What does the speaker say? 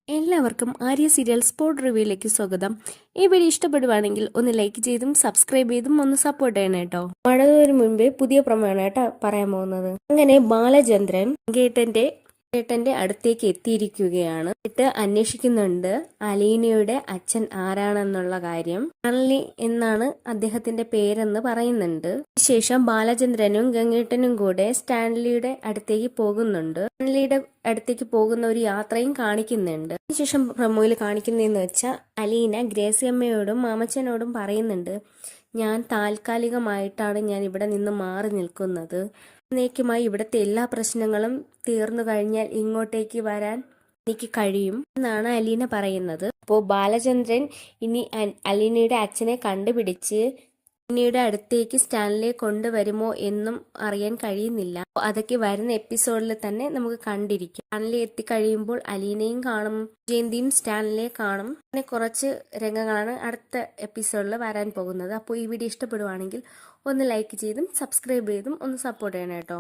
എല്ലാവർക്കും Arya serial spot റിവ്യൂയിലേക്ക് സ്വാഗതം. ഈ വീഡിയോ ഇഷ്ടപ്പെടുവാണെങ്കിൽ ഒന്ന് ലൈക്ക് ചെയ്തും സബ്സ്ക്രൈബ് ചെയ്തും ഒന്ന് സപ്പോർട്ട് ചെയ്യണം കേട്ടോ. മഴവിന് മുൻപേ പുതിയ പ്രമേയാണ് കേട്ടോ പറയാൻ പോകുന്നത്. അങ്ങനെ ബാലചന്ദ്രൻ ഏട്ടന്റെ അടുത്തേക്ക് എത്തിയിരിക്കുകയാണ്. എന്നിട്ട് അന്വേഷിക്കുന്നുണ്ട് അലീനയുടെ അച്ഛൻ ആരാണെന്നുള്ള കാര്യം. അലി എന്നാണ് അദ്ദേഹത്തിന്റെ പേരെന്ന് പറയുന്നുണ്ട്. ശേഷം ബാലചന്ദ്രനും ഗംഗേട്ടനും കൂടെ സ്റ്റാൻലിയുടെ അടുത്തേക്ക് പോകുന്നുണ്ട്. സ്റ്റാൻലിയുടെ അടുത്തേക്ക് പോകുന്ന ഒരു യാത്രയും കാണിക്കുന്നുണ്ട്. അതിനുശേഷം പ്രൊമോയിൽ കാണിക്കുന്നതെന്ന് വെച്ചാൽ അലീന ഗ്രേസിയമ്മയോടും മാമച്ചനോടും പറയുന്നുണ്ട്, ഞാൻ താൽക്കാലികമായിട്ടാണ് ഞാൻ ഇവിടെ നിന്ന് മാറി നിൽക്കുന്നത്. എന്നേക്കുമായി ഇവിടുത്തെ എല്ലാ പ്രശ്നങ്ങളും തീർന്നു കഴിഞ്ഞാൽ ഇങ്ങോട്ടേക്ക് വരാൻ എനിക്ക് കഴിയും എന്നാണ് അലീന പറയുന്നത്. അപ്പോൾ ബാലചന്ദ്രൻ ഇനി അലീനയുടെ അച്ഛനെ കണ്ടുപിടിച്ച് അലീനയുടെ അടുത്തേക്ക് സ്റ്റാൻലിയെ കൊണ്ടുവരുമോ എന്നും അറിയാൻ കഴിയുന്നില്ല. അതൊക്കെ വരുന്ന എപ്പിസോഡിൽ തന്നെ നമുക്ക് കണ്ടിരിക്കാം. സ്റ്റാൻലി എത്തിക്കഴിയുമ്പോൾ അലീനയും കാണും, ജയന്തിയും സ്റ്റാൻലിയെ കാണും. അങ്ങനെ കുറച്ച് രംഗങ്ങളാണ് അടുത്ത എപ്പിസോഡിൽ വരാൻ പോകുന്നത്. അപ്പോൾ ഈ വീഡിയോ ഇഷ്ടപ്പെടുവാണെങ്കിൽ ഒന്ന് ലൈക്ക് ചെയ്തും സബ്സ്ക്രൈബ് ചെയ്തും ഒന്ന് സപ്പോർട്ട് ചെയ്യണം കേട്ടോ.